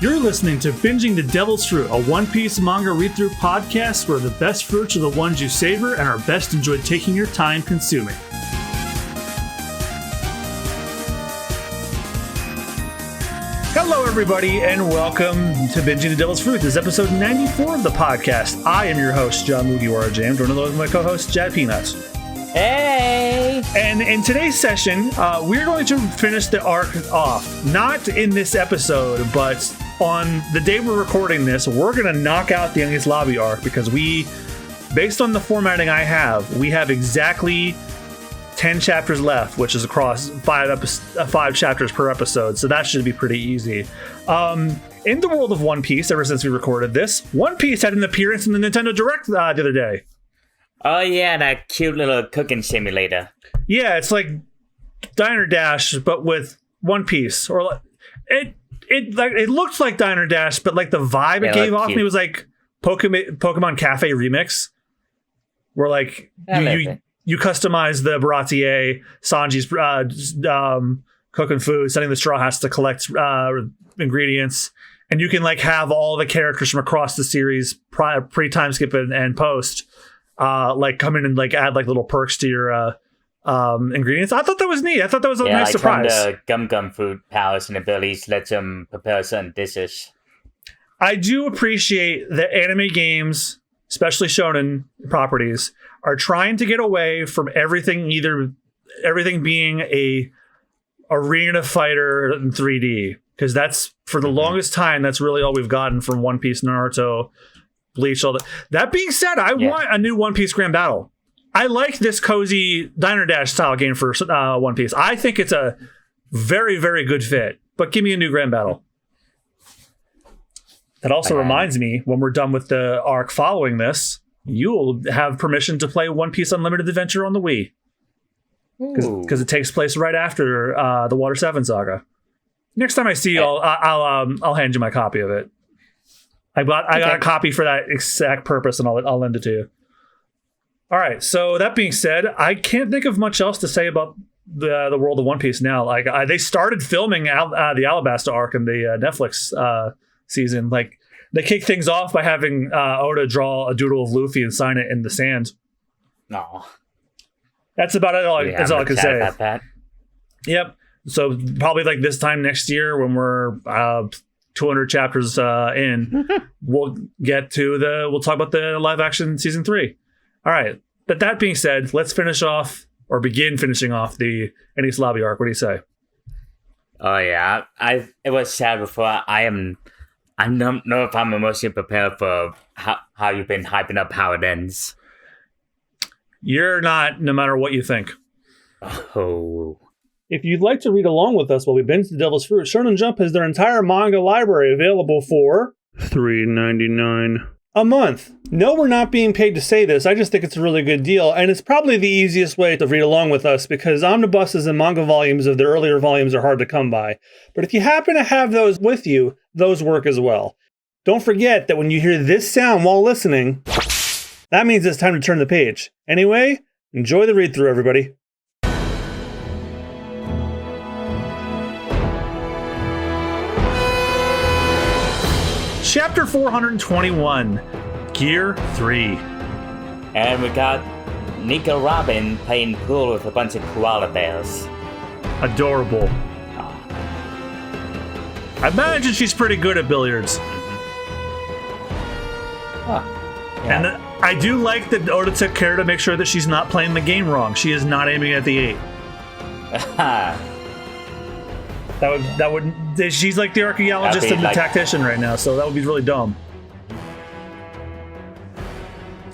You're listening to Binging the Devil's Fruit, a One Piece manga read-through podcast where the best fruits are the ones you savor and are best enjoyed taking your time consuming. Hello, everybody, and welcome to Binging the Devil's Fruit. This is episode 94 of the podcast. I am your host, John Mugiwara James, joined with my co-host, Jad Peanuts. Hey! And in today's session, we're going to finish the arc off. Not in this episode, but on the day we're recording this, we're going to knock out the Enies Lobby arc because based on the formatting I have, we have exactly 10 chapters left, which is across five chapters per episode, so that should be pretty easy. In the world of One Piece, ever since we recorded this, One Piece had an appearance in the Nintendo Direct the other day. Oh yeah, that cute little cooking simulator. Yeah, it's like Diner Dash, but with One Piece. Or it looked like Diner Dash, but like the vibe it gave off me was like Pokemon Cafe Remix, where like you customize the Baratier, Sanji's cooking food, sending the Straw Hats to collect ingredients, and you can like have all the characters from across the series pre-time skip and post. Like come in and like add like little perks to your ingredients. I thought that was neat. I thought that was a nice surprise. The Gum food powers and abilities lets them prepare certain dishes. I do appreciate that anime games, especially shonen properties, are trying to get away from everything being a arena fighter in 3D, because that's for the longest time that's really all we've gotten from One Piece, Naruto, Bleach, all that. That being said, I want a new One Piece Grand Battle. I like this cozy Diner Dash style game for One Piece. I think it's a very, very good fit. But give me a new Grand Battle. That also reminds me, when we're done with the arc following this, you'll have permission to play One Piece Unlimited Adventure on the Wii. Because it takes place right after the Water 7 saga. Next time I see you, I'll hand you my copy of it. I got a copy for that exact purpose, and I'll lend it to you. All right. So that being said, I can't think of much else to say about the world of One Piece now. Like they started filming the Alabasta arc in the Netflix season. Like they kicked things off by having Oda draw a doodle of Luffy and sign it in the sand. No, that's about it. That's all I can say. About that. Yep. So probably like this time next year when we're 200 chapters in, we'll talk about the live action season 3. All right. But that being said, let's begin finishing off the Enies Lobby arc. What do you say? Oh yeah, it was sad before. I don't know if I'm emotionally prepared for how you've been hyping up how it ends. You're not, no matter what you think. Oh. If you'd like to read along with us while we binge the Devil's Fruit, Shonen Jump has their entire manga library available for $3.99 a month. No, we're not being paid to say this. I just think it's a really good deal, and it's probably the easiest way to read along with us because omnibuses and manga volumes of the earlier volumes are hard to come by. But if you happen to have those with you, those work as well. Don't forget that when you hear this sound while listening, that means it's time to turn the page. Anyway, enjoy the read-through, everybody. Chapter 421, Gear 3. And we got Nika Robin playing pool with a bunch of koala bears. Adorable. I imagine she's pretty good at billiards. Yeah. And I do like that Oda took care to make sure that she's not playing the game wrong. She is not aiming at the 8. That would. She's like the archaeologist and the tactician right now, so that would be really dumb.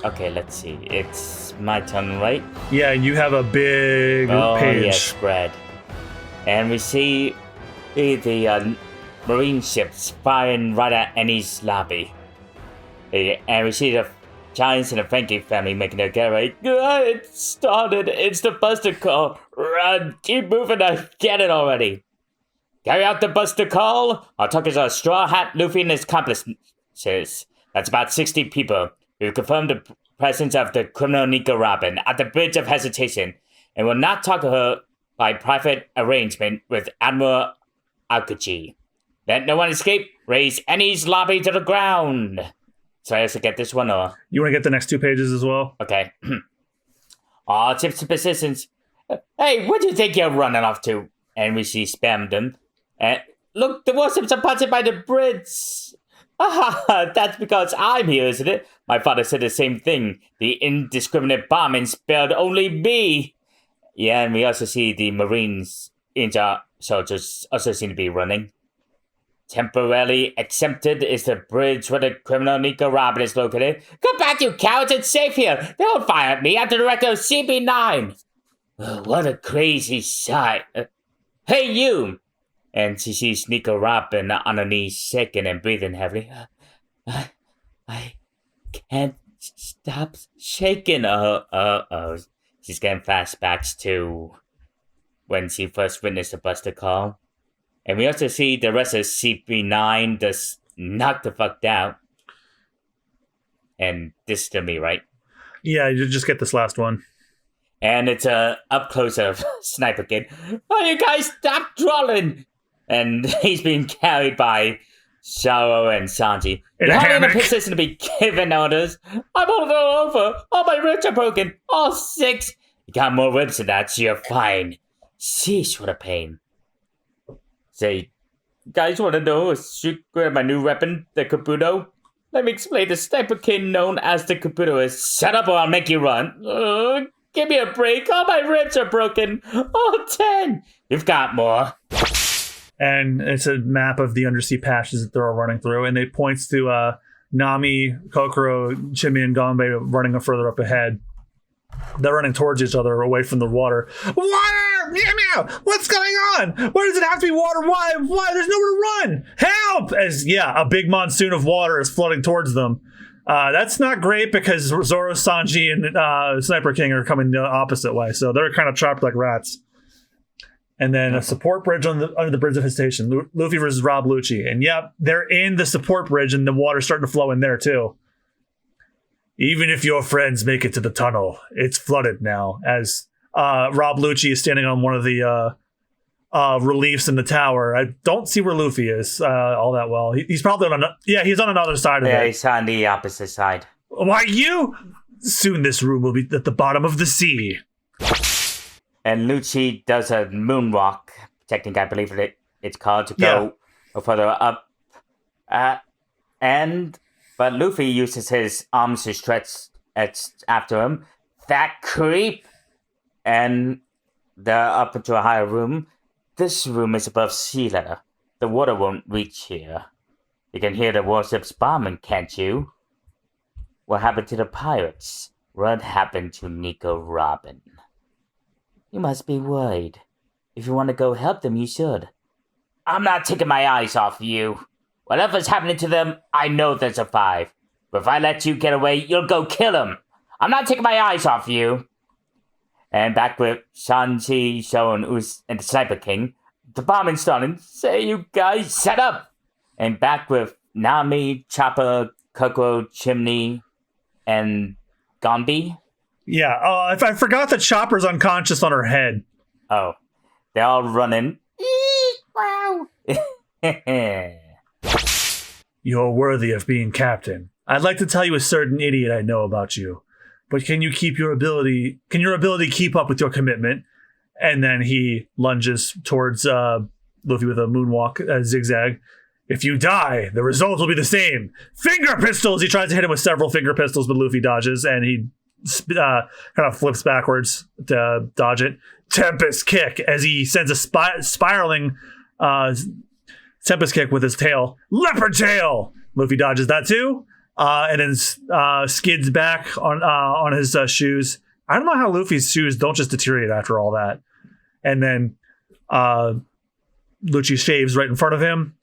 Okay, let's see. It's my turn, right? Yeah, you have a big page. Yes, spread. And we see the marine ships firing right at Enies Lobby. And we see the Giants and the Frankie family making their getaway. It started. It's the Buster Call. Run. Keep moving. Get it already. Carry out the Buster Call. Our talkers are Straw Hat, Luffy, and his accomplices. That's about 60 people. We've confirmed the presence of the criminal Nika Robin at the Bridge of Hesitation and will not talk to her by private arrangement with Admiral Aokuchi. Let no one escape. raise Annie's lobby to the ground. So I have to get this one, or? You want to get the next 2 pages as well? Okay. Tips to persistence. Hey, what do you think you're running off to? And we see spammed them. Look, the warships are passing by the bridge. That's because I'm here, isn't it? My father said the same thing. The indiscriminate bombing spared only me. Yeah, and we also see the Marines soldiers also seem to be running. Temporarily exempted is the bridge where the criminal Nico Robin is located. Come back, you cowards! It's safe here! Don't fire at me! I'm the director of CB9! What a crazy sight. Hey, you! And she sees Nico Robin on her knees, shaking and breathing heavily. I can't stop shaking. She's getting flashbacks to when she first witnessed the Buster call. And we also see the rest of CP9 just knocked the fuck down. And this is to me, right? Yeah, you just get this last one. And it's a up close of Sniper Kid. Oh, you guys stop trolling! And he's being carried by Sharo and Sanji. You're in a position to be given orders. I'm all over. All my ribs are broken. All 6. You got more ribs than that, so you're fine. Sheesh, what a pain. Say, guys want to know a secret of my new weapon, the Kabuto? Let me explain. The Sniper King known as the Kabuto is shut up or I'll make you run. Give me a break. All my ribs are broken. All 10. You've got more. And it's a map of the undersea passages that they're all running through. And it points to Nami, Kokoro, Chimmy, and Ganbei running further up ahead. They're running towards each other away from the water. Water! Meow meow! What's going on? Why does it have to be water? Why? There's nowhere to run! Help! As, a big monsoon of water is flooding towards them. That's not great because Zoro, Sanji, and Sniper King are coming the opposite way. So they're kind of trapped like rats. And then a support bridge under the bridge of his station. Luffy versus Rob Lucci. And they're in the support bridge and the water's starting to flow in there too. Even if your friends make it to the tunnel, it's flooded now. As Rob Lucci is standing on one of the reliefs in the tower. I don't see where Luffy is all that well. He's probably on he's on another side of it. Yeah, he's on the opposite side. Why you? Soon this room will be at the bottom of the sea. And Lucci does a moonwalk, technically I believe it's called, to go further up. But Luffy uses his arms to stretch after him. That creep! And they're up into a higher room. This room is above sea level. The water won't reach here. You can hear the warships bombing, can't you? What happened to the pirates? What happened to Nico Robin? You must be worried. If you want to go help them, you should. I'm not taking my eyes off you. Whatever's happening to them, I know they'll survive. But if I let you get away, you'll go kill them. I'm not taking my eyes off you. And back with Sanji, Sho, and the Sniper King. The bombing's starting. Say, you guys, set up. And back with Nami, Chopper, Kokoro, Chimney, and Ganbei. Yeah, I forgot that Chopper's unconscious on her head. Oh, they're all running. Wow. You're worthy of being captain. I'd like to tell you a certain idiot I know about you, but can your ability keep up with your commitment? And then he lunges towards Luffy with a moonwalk zigzag. If you die, the result will be the same. Finger pistols! He tries to hit him with several finger pistols, but Luffy dodges, and he kind of flips backwards to dodge it. Tempest kick as he sends a spiraling Tempest kick with his tail. Leopard tail! Luffy dodges that too. And then skids back on his shoes. I don't know how Luffy's shoes don't just deteriorate after all that. And then Lucci shaves right in front of him.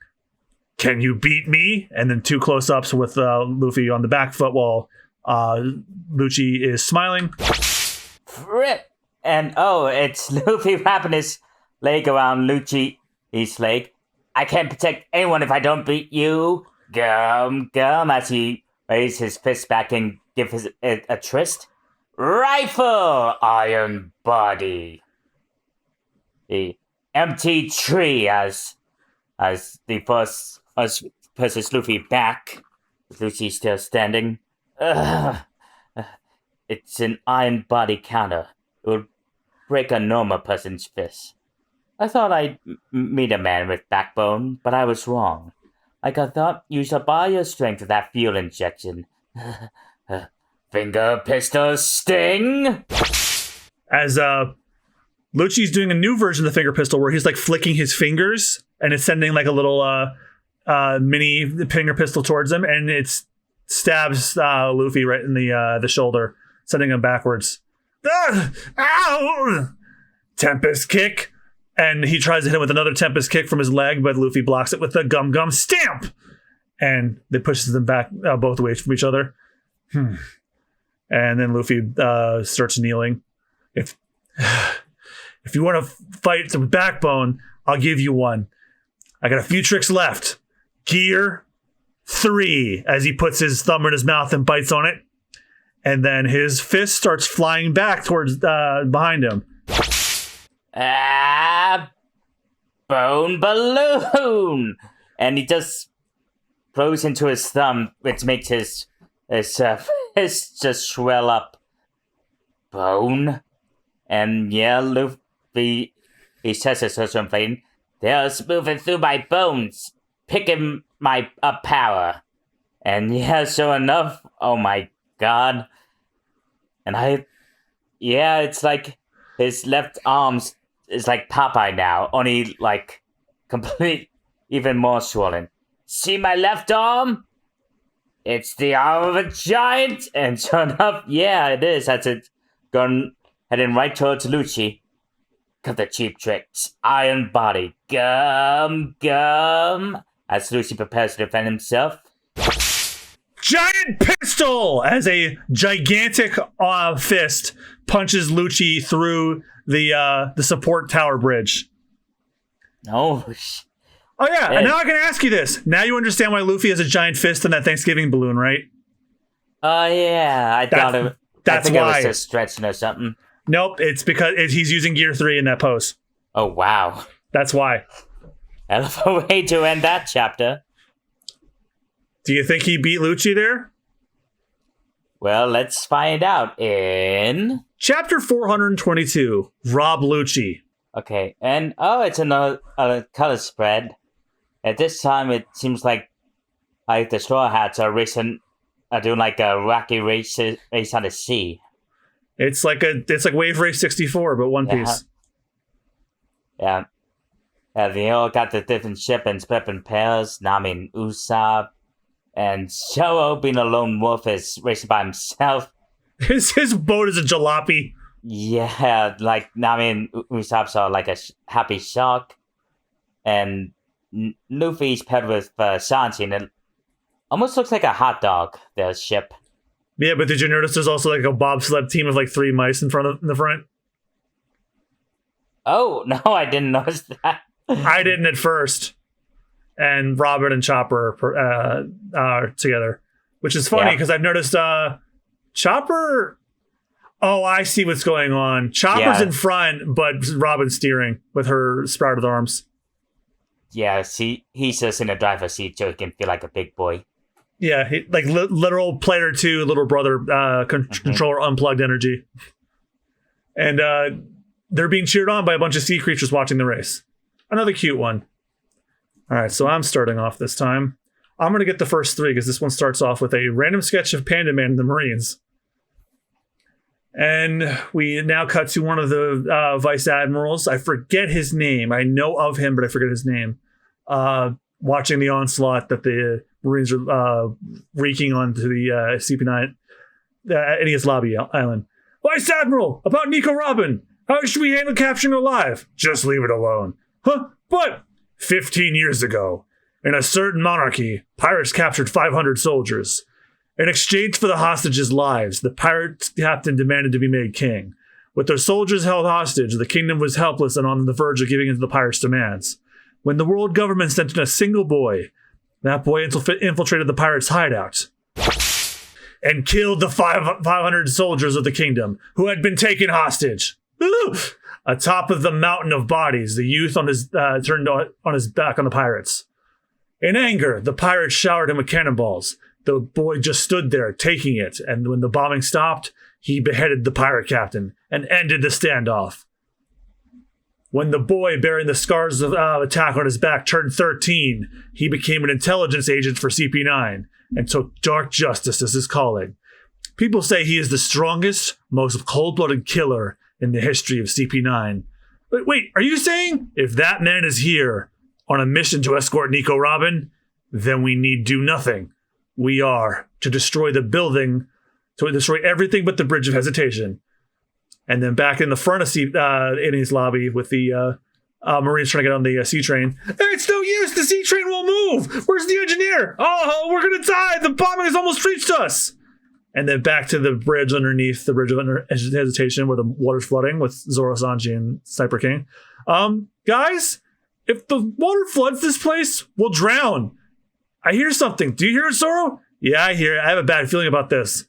Can you beat me? And then 2 close-ups with Luffy on the back foot while Lucci is smiling. Rip! And it's Luffy wrapping his leg around Lucci's leg. I can't protect anyone if I don't beat you. Gum, as he raises his fist back and gives it a tryst. Rifle, Iron Body. The empty tree as the first pushes Luffy back. Luffy still standing. It's an iron body counter. It would break a normal person's fist. I thought I'd meet a man with backbone, but I was wrong. Like I thought, use up all your strength with that fuel injection. Finger pistol sting! As Lucci's doing a new version of the finger pistol where he's like flicking his fingers and it's sending like a little mini finger pistol towards him, and it stabs Luffy right in the shoulder, sending him backwards. Ow! Tempest kick. And he tries to hit him with another Tempest kick from his leg, but Luffy blocks it with a gum stamp. And they pushes them back both ways from each other. And then Luffy starts kneeling. If you want to fight with backbone, I'll give you one. I got a few tricks left. Gear 3, as he puts his thumb in his mouth and bites on it. And then his fist starts flying back towards behind him. Bone balloon! And he just throws into his thumb, which makes his fist just swell up. Bone? And yeah, Luffy, he says it so something. They're moving through my bones, picking my up power. And yeah, sure enough, oh my god. And it's like his left arm's is like Popeye now, only like complete, even more swollen. See my left arm? It's the arm of a giant! And sure enough, yeah, it is. That's it. Heading right towards Lucci. Cut the cheap tricks. Iron body. Gum. As Lucci prepares to defend himself. Giant pistol! As a gigantic fist punches Lucci through the support tower bridge. Oh yeah, and now I can ask you this. Now you understand why Luffy has a giant fist in that Thanksgiving balloon, right? Oh yeah, I thought it was just stretching or something. Nope, it's because he's using Gear 3 in that pose. Oh wow. That's why. Hell of a way to end that chapter. Do you think he beat Lucci there? Well, let's find out in Chapter 422, Rob Lucci. Okay, and it's another color spread. At this time, it seems like the Straw Hats are doing like a wacky race on the sea. It's like Wave Race 64, but One Piece. Yeah. They all got the different ship and split up in pairs. Nami and Usopp. And Zoro, being a lone wolf, is racing by himself. His boat is a jalopy. Yeah, like Nami and Usopp are like a happy shark. And Luffy's paired with Sanji, and it almost looks like a hot dog, their ship. Yeah, but did you notice there's also like a bobsled team of like 3 mice in the front? Oh, no, I didn't notice that. I didn't at first. And Robert and Chopper are together, which is funny because I've noticed Chopper. Oh, I see what's going on. Chopper's in front, but Robin's steering with her sprouted arms. Yeah, see, he's just in the driver's seat so he can feel like a big boy. Yeah, like literal Player 2 little brother controller unplugged energy. And they're being cheered on by a bunch of sea creatures watching the race. Another cute one. All right, so I'm starting off this time. I'm going to get the first 3 because this one starts off with a random sketch of Panda Man and the Marines. And we now cut to one of the vice admirals. I forget his name. I know of him, but I forget his name. Watching the onslaught that the Marines are wreaking onto the CP9 Enies Lobby Island. Vice Admiral, about Nico Robin. How should we handle capturing her alive? Just leave it alone. Huh? But 15 years ago, in a certain monarchy, pirates captured 500 soldiers. In exchange for the hostages' lives, the pirate captain demanded to be made king. With their soldiers held hostage, the kingdom was helpless and on the verge of giving in to the pirates' demands. When the world government sent in a single boy, that boy infiltrated the pirates' hideout and killed the 500 soldiers of the kingdom who had been taken hostage. Atop of the mountain of bodies, the youth turned on his back on the pirates. In anger, the pirates showered him with cannonballs. The boy just stood there, taking it, and when the bombing stopped, he beheaded the pirate captain and ended the standoff. When the boy bearing the scars of attack on his back turned 13, he became an intelligence agent for CP9 and took dark justice as his calling. People say he is the strongest, most cold-blooded killer in the history of CP9. But wait, are you saying if that man is here on a mission to escort Nico Robin, then we need do nothing? We are to destroy the building, to destroy everything but the Bridge of Hesitation. And then back in the front of Innie's lobby with the Marines trying to get on the sea train. It's no use. The sea train won't move. Where's the engineer? Oh, we're going to die. The bombing has almost reached us. And then back to the bridge underneath the Bridge of Hesitation where the water's flooding with Zoro, Sanji, and Sniper King. Guys, if the water floods this place, we'll drown. I hear something. Do you hear it, Zoro? Yeah, I hear it. I have a bad feeling about this.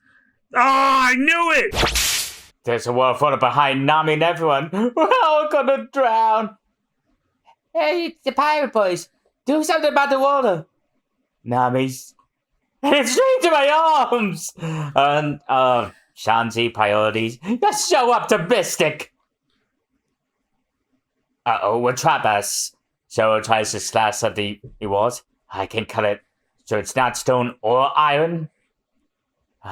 I knew it! There's a water flooding behind Nami and everyone. We're all gonna drown. Hey, it's the pirate boys. Do something about the water. Nami's... It's straight to my arms! And, Shanzi priorities. You're so optimistic! Uh-oh, we'll trap us. Zoro tries to slash at the walls. I can cut it so it's not stone or iron.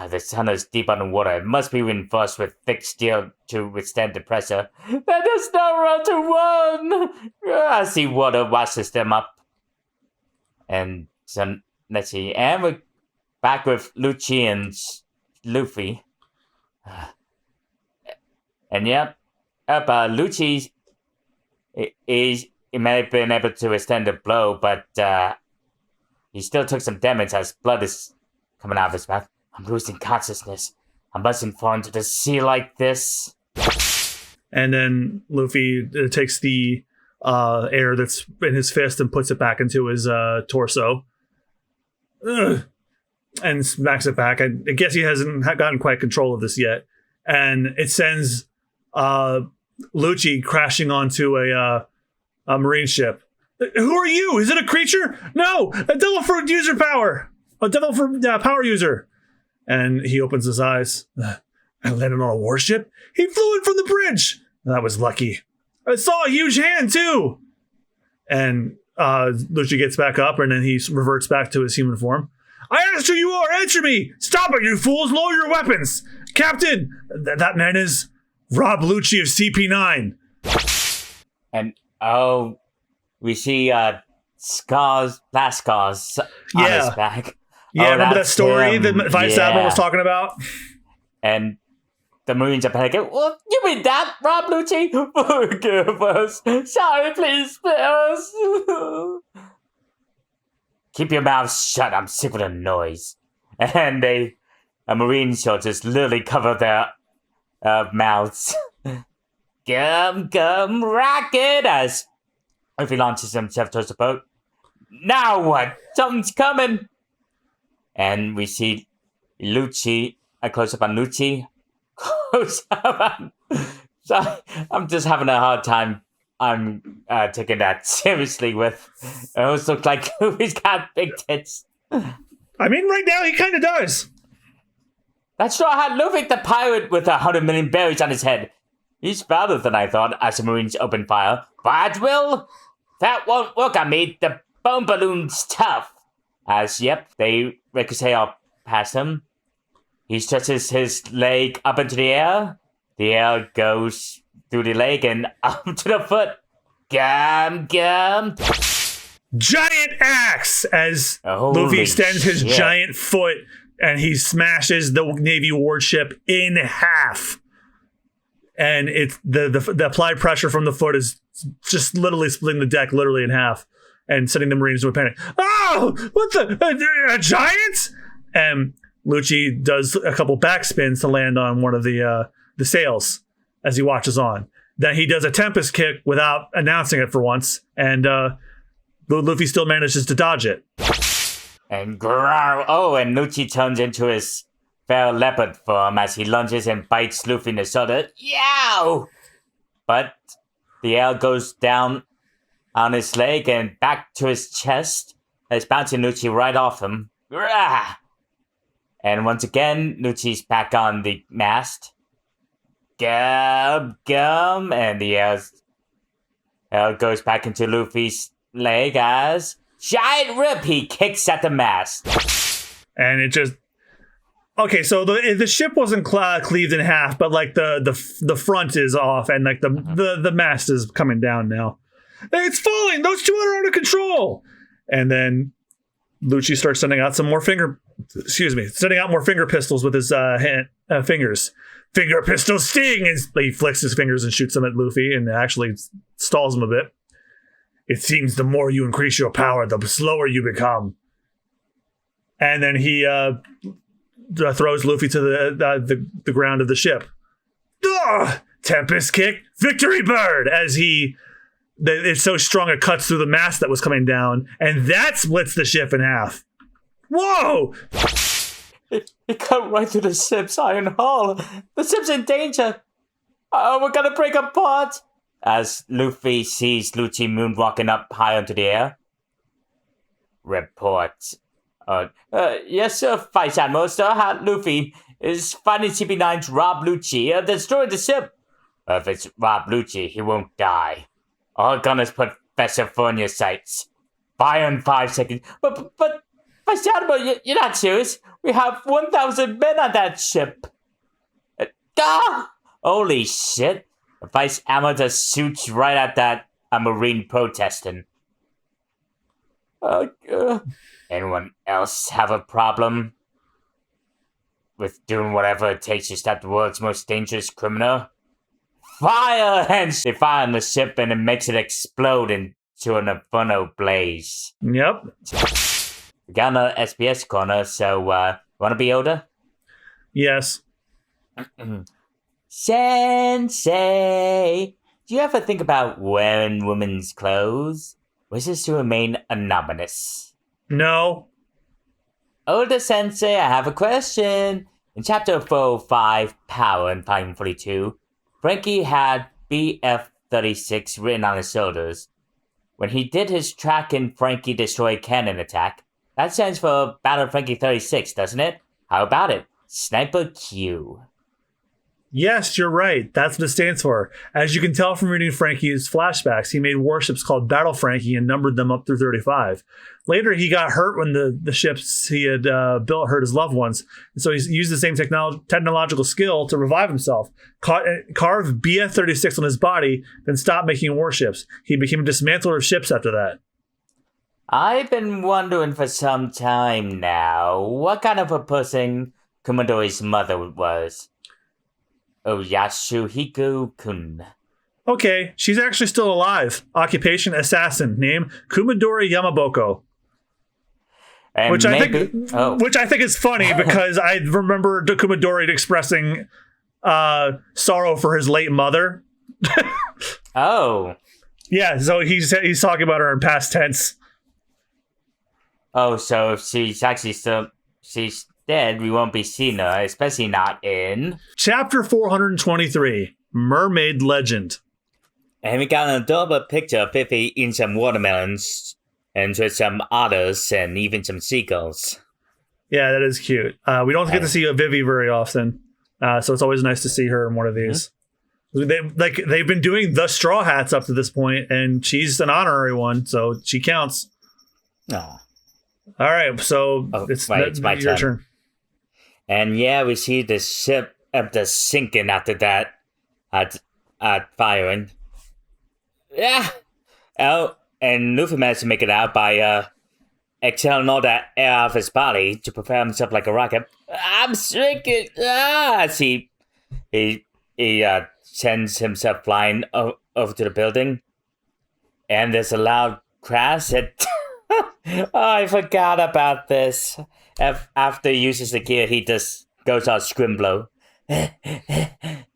The sun is deep underwater. It must be reinforced with thick steel to withstand the pressure. There's nowhere to run! I see water washes them up. And so, let's see. And we're back with Lucci and Luffy. And yep, Lucci he may have been able to withstand the blow, but he still took some damage as blood is coming out of his mouth. I'm losing consciousness. I mustn't fall into the sea like this. And then Luffy takes the air that's in his fist and puts it back into his torso. And smacks it back. I guess he hasn't gotten quite control of this yet. And it sends Lucci crashing onto a marine ship. Who are you? Is it a creature? No! A devil fruit user power! A devil fruit power user! And he opens his eyes. I landed on a warship? He flew in from the bridge! That was lucky. I saw a huge hand, too! And Lucci gets back up, and then he reverts back to his human form. I asked who you are! Answer me! Stop it, you fools! Lower your weapons! Captain! That man is Rob Lucci of CP9. And, we see scars, blast scars on his back. Yeah, remember that story that Vice Admiral was talking about? And the Marines are panicking. Well, you mean that, Rob Lucci? Forgive us. Sorry, please spare us. Keep your mouth shut. I'm sick of the noise. And a Marine soldiers literally cover their mouths. Gum, rocket as Luffy launches himself towards the boat. Now what? Something's coming. And we see Lucci, a close-up on Lucci. Sorry, I'm just having a hard time. I'm taking that seriously with... It almost looks like Luffy's got big tits. I mean, right now he kind of does. That straw hat Luffy the pirate with 100 million berries on his head. He's fatter than I thought as the Marines open fire. But that won't work on me. The bone balloon's tough. As, yep, they ricochet up past him. He stretches his leg up into the air. The air goes through the leg and up to the foot. Gum. Giant axe as Holy Luffy extends his shit. giant foot and he smashes the Navy warship in half. And it's the applied pressure from the foot is just literally splitting the deck literally in half and sending the Marines into a panic. Oh, what a giant? And Lucci does a couple backspins to land on one of the sails as he watches on. Then he does a Tempest kick without announcing it for once, and Luffy still manages to dodge it. And growl. Oh, and Lucci turns into his fair leopard form as he lunges and bites Luffy in the shoulder. Yow! But the arrow goes down on his leg and back to his chest It's bouncing Lucci right off him. Rah! And once again, Lucci's back on the mast. Gum, and the goes back into Luffy's leg as giant rip. He kicks at the mast, and it just so the ship wasn't cleaved in half, but like the front is off, and like the mast is coming down now. It's falling. Those two are out of control. And then Lucci starts sending out more finger pistols with his fingers. Finger pistol sting! And he flicks his fingers and shoots them at Luffy and actually stalls him a bit. It seems the more you increase your power, the slower you become. And then he throws Luffy to the ground of the ship. Tempest kick, victory bird! As it's so strong it cuts through the mast that was coming down, and that splits the ship in half. Whoa! It cut right through the ship's iron hull. The ship's in danger. We're gonna break apart. As Luffy sees Lucci moonwalking up high into the air. Report. Yes, sir, Vice Admiral. Sir, Luffy is finding CP9's Rob Lucci destroying the ship. If it's Rob Lucci, he won't die. All gunners put Professor for in your sights. Fire in 5 seconds. But Vice Admiral, you're not serious. We have 1,000 men on that ship. Holy shit. The Vice Admiral just shoots right at that Marine protesting. Anyone else have a problem with doing whatever it takes to stop the world's most dangerous criminal? Fire! And they fire on the ship and it makes it explode into an inferno blaze. Yep. We got another SPS corner, so wanna be Oda? Yes. Sensei, do you ever think about wearing women's clothes? Wishes to remain anonymous. No. Oda Sensei, I have a question. In chapter 405, Power in Volume 42, Frankie had BF-36 written on his shoulders. When he did his Tracking Frankie Destroy Cannon attack, that stands for Battle Frankie 36, doesn't it? How about it? Sniper Q. Yes, you're right. That's what it stands for. As you can tell from reading Frankie's flashbacks, he made warships called Battle Frankie and numbered them up through 35. Later, he got hurt when the ships he had built hurt his loved ones. And so he used the same technological skill to revive himself, carved BF-36 on his body, then stopped making warships. He became a dismantler of ships after that. I've been wondering for some time now what kind of a person Kumadori's mother was. Oh, Yasuhiko-kun. Okay, she's actually still alive. Occupation assassin. Name Kumadori Yamaboko. And which I think is funny because I remember Kumadori expressing sorrow for his late mother. Oh. Yeah, so he's talking about her in past tense. Oh, so if she's dead, we won't be seeing her, especially not in Chapter 423, Mermaid Legend. And we got an adorable picture of Fifi eating some watermelons, and with some otters and even some seagulls. Yeah, that is cute. We don't get to see Vivi very often, so it's always nice to see her in one of these. Mm-hmm. They've been doing the Straw Hats up to this point, and she's an honorary one, so she counts. Oh. All right, so it's my your turn. And yeah, we see the ship sinking after that at firing. Yeah. Oh, and Luffy managed to make it out by exhaling all that air off his body to prepare himself like a rocket. I'm shrinking. He sends himself flying over to the building, and there's a loud crash. I forgot about this. After he uses the gear, he just goes on Scrimblow.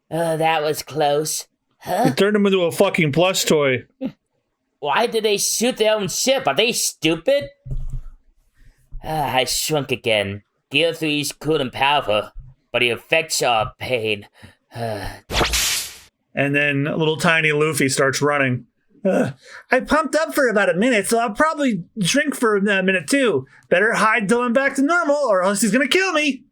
That was close. Huh? It turned him into a fucking plush toy. Why did they shoot their own ship? Are they stupid? I shrunk again. Gear 3's cool and powerful, but the effects are pain. And then little tiny Luffy starts running. I pumped up for about a minute, so I'll probably drink for a minute too. Better hide till I'm back to normal, or else he's gonna kill me.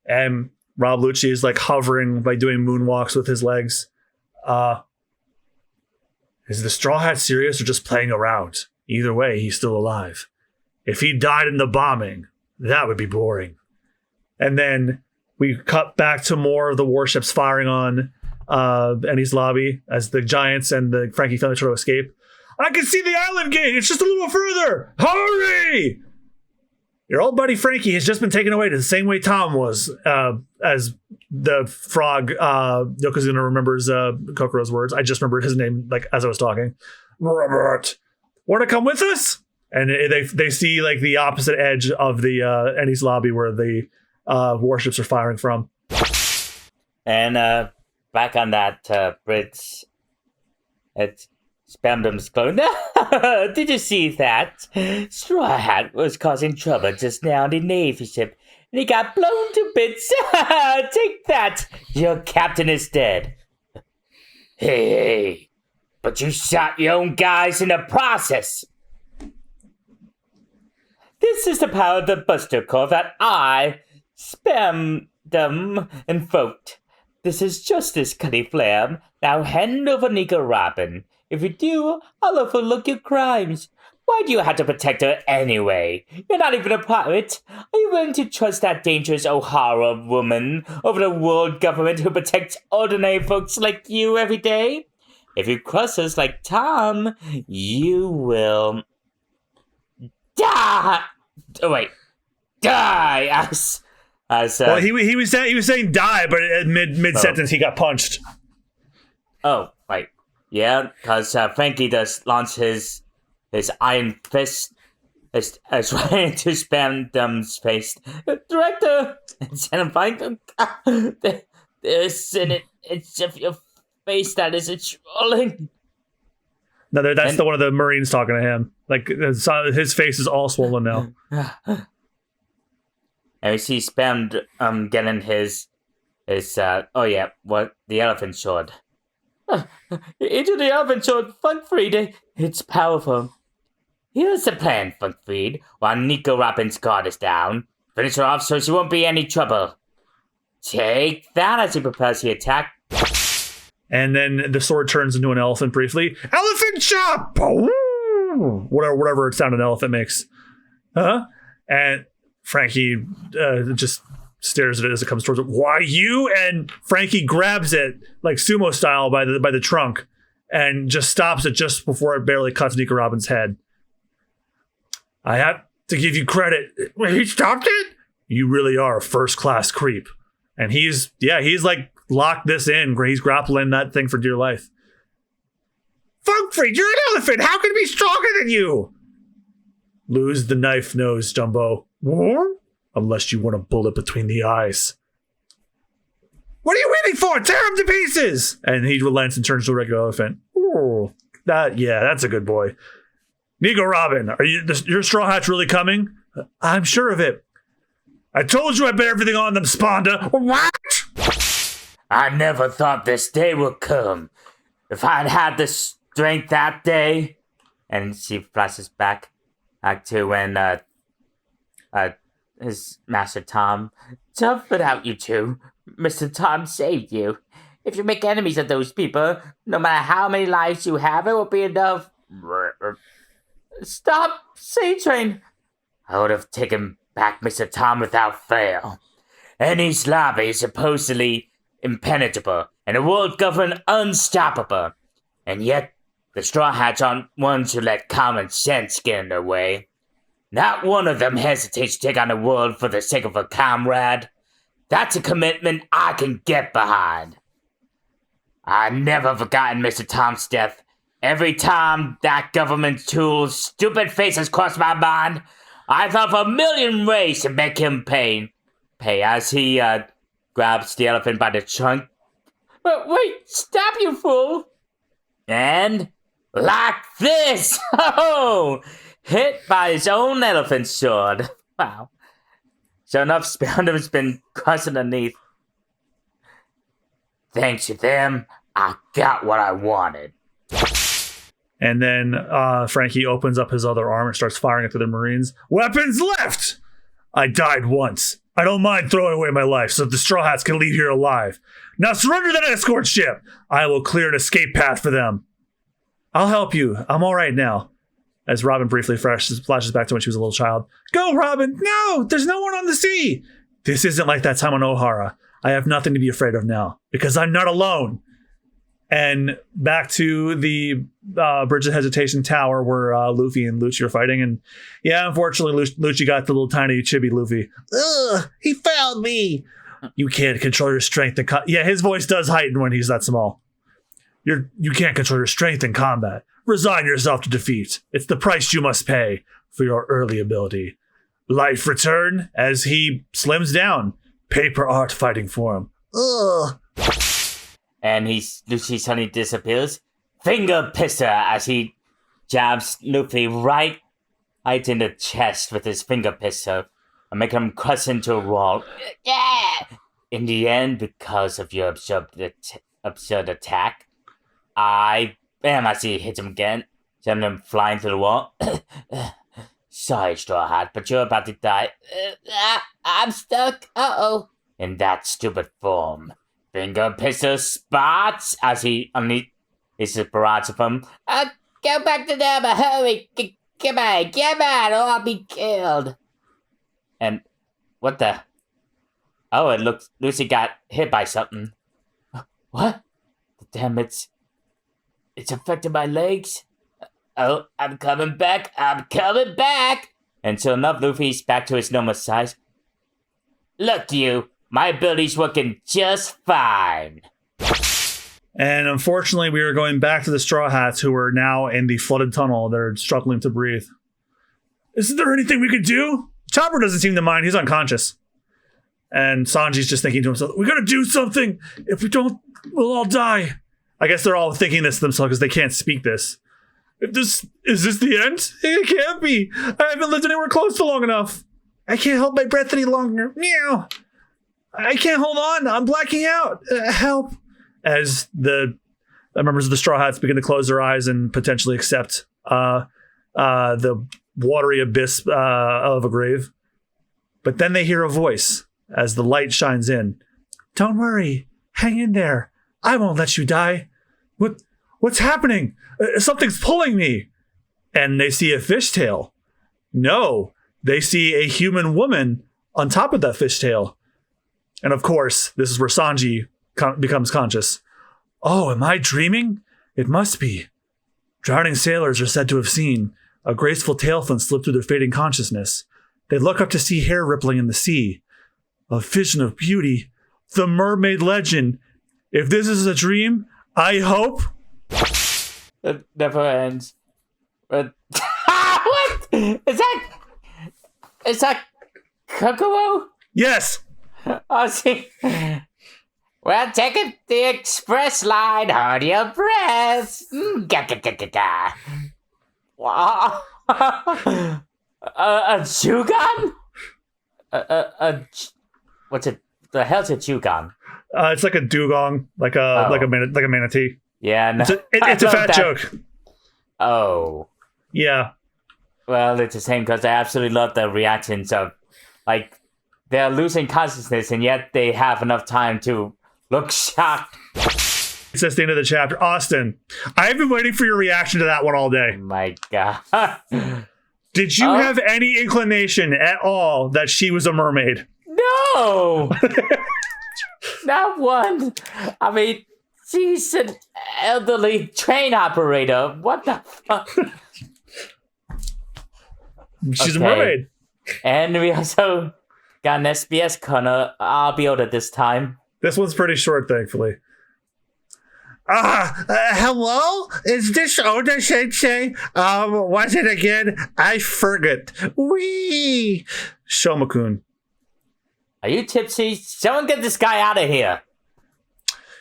And Rob Lucci is like hovering, by doing moonwalks with his legs. Is the Straw Hat serious or just playing around? Either way, he's still alive. If he died in the bombing, that would be boring. And then we cut back to more of the warships firing on Ennie's lobby as the Giants and the Frankie family try to escape. I can see the island gate. It's just a little further. Hurry! Your old buddy Frankie has just been taken away to the same way Tom was, as the frog, Yokozuna remembers Kokoro's words. I just remembered his name like as I was talking. Robert, want to come with us? And they see like the opposite edge of the Ennie's lobby where the warships are firing from. And back on that bridge, it's Spamdum's clone. Did you see that? Straw Hat was causing trouble just now on the Navy ship, and he got blown to bits. Take that! Your captain is dead. Hey, but you shot your own guys in the process. This is the power of the Buster Core that I, Spamdum, invoked. This is Justice, Cuddy Flare. Now hand over Nico Robin. If you do, I'll overlook your crimes. Why do you have to protect her anyway? You're not even a pirate. Are you willing to trust that dangerous O'Hara woman over the world government who protects ordinary folks like you every day? If you cross us like Tom, you will die. Oh wait, die as well, he was saying die, but at mid sentence he got punched. Oh wait. Yeah, because Frankie does launch his iron fist as right into Spamdum's face. Director! And I'm fine. There's in it. It's of your face that is trolling. No, that's the one of the Marines talking to him. Like, his face is all swollen now. And we see Spam getting his the elephant sword. Into the elephant sword, Funkfried. It's powerful. Here's the plan, Funkfried. While Nico Robin's guard is down, finish her off so she won't be any trouble. Take that as he prepares the attack. And then the sword turns into an elephant briefly. Elephant chop! Whatever sound an elephant makes. And Frankie just stares at it as it comes towards it. Why you? And Frankie grabs it like sumo style by the trunk and just stops it just before it barely cuts Nico Robin's head. I have to give you credit. He stopped it? You really are a first-class creep. And he's like locked this in. He's grappling that thing for dear life. Funkfried, you're an elephant. How can it be stronger than you? Lose the knife nose, Jumbo. Unless you want a bullet between the eyes. What are you waiting for? Tear him to pieces! And he relents and turns to a regular elephant. Ooh, that's a good boy. Nico Robin, are your Straw Hat's really coming? I'm sure of it. I told you I bet everything on them, Sponda. What? I never thought this day would come. If I'd had the strength that day. And she flashes back to when his master Tom. Tough without you two. Mr. Tom saved you. If you make enemies of those people, no matter how many lives you have, it will be enough. Stop, Sea Train. I would have taken back Mr. Tom without fail. Ennie's lobby is supposedly impenetrable, and the world governed unstoppable. And yet, the Straw Hats aren't ones who let common sense get in their way. Not one of them hesitates to take on the world for the sake of a comrade. That's a commitment I can get behind. I never forgotten Mr. Tom's death. Every time that government tool's stupid faces crossed my mind, I thought of a million ways to make him pay as he grabs the elephant by the trunk. But wait, stop, you fool! And like this! Oh! Hit by his own elephant sword. Wow. So enough Spamdum's been crushed underneath. Thanks to them, I got what I wanted. And then Frankie opens up his other arm and starts firing at the Marines. Weapons left! I died once. I don't mind throwing away my life so the Straw Hats can leave here alive. Now surrender that escort ship. I will clear an escape path for them. I'll help you. I'm all right now. As Robin briefly flashes back to when she was a little child. Go, Robin! No! There's no one on the sea! This isn't like that time on O'Hara. I have nothing to be afraid of now, because I'm not alone. And back to the Bridge of Hesitation Tower where Luffy and Lucci are fighting. And yeah, unfortunately, Lucci got the little tiny chibi Luffy. Ugh, he found me. You can't control your strength in combat. Yeah, his voice does heighten when he's that small. You can't control your strength in combat. Resign yourself to defeat. It's the price you must pay for your early ability. Life return as he slims down. Paper art fighting for him. Ugh. And Luffy suddenly disappears. Finger pisser as he jabs Luffy right in the chest with his finger pisser and make him crush into a wall. Yeah! In the end, because of your absurd attack, as he hits him again, sending him flying to the wall. Sorry, Straw Hat, but you're about to die. I'm stuck. Uh-oh. In that stupid form. Finger pisser spots as he unleashes his barrage of them. Go back to them, hurry. Come on, or I'll be killed. And what the? Oh, it looks Lucy got hit by something. What? Damn, it's affecting my legs. Oh, I'm coming back. And so enough, Luffy's back to his normal size. Look, you. My ability's working just fine. And unfortunately, we are going back to the Straw Hats, who are now in the flooded tunnel. They're struggling to breathe. Isn't there anything we could do? Chopper doesn't seem to mind. He's unconscious. And Sanji's just thinking to himself, we gotta do something. If we don't, we'll all die. I guess they're all thinking this to themselves because they can't speak this. Is this the end? It can't be. I haven't lived anywhere close to long enough. I can't hold my breath any longer. Meow. I can't hold on. I'm blacking out. Help. As the members of the Straw Hats begin to close their eyes and potentially accept the watery abyss of a grave. But then they hear a voice as the light shines in. Don't worry. Hang in there. I won't let you die. What's happening? Something's pulling me. And they see a fishtail. No, they see a human woman on top of that fishtail. And of course, this is where Sanji becomes conscious. Oh, am I dreaming? It must be. Drowning sailors are said to have seen a graceful tail fin slip through their fading consciousness. They look up to see hair rippling in the sea. A vision of beauty. The mermaid legend. If this is a dream, I hope... It never ends. But... What? Is that Kokoro? Yes! Oh, see. Well, take it the express line. Hold your breath. Wow. A Chugan? What's it? The hell's a Chugan? It's like a dugong, like a manatee. Yeah, no, it's a fat joke. Oh, yeah. Well, it's the same because I absolutely love the reactions of, like, they're losing consciousness and yet they have enough time to look shocked. It's at the end of the chapter. Austen, I've been waiting for your reaction to that one all day. Oh my God. Did you have any inclination at all that she was a mermaid? No! Not one. I mean, she's an elderly train operator. What the fuck? She's a mermaid. And we also got an SBS corner. I'll be able to this time. This one's pretty short, thankfully. Hello? Is this Oda Sensei? What's it again? I forget. Wee! Shomakun. Are you tipsy? Someone get this guy out of here.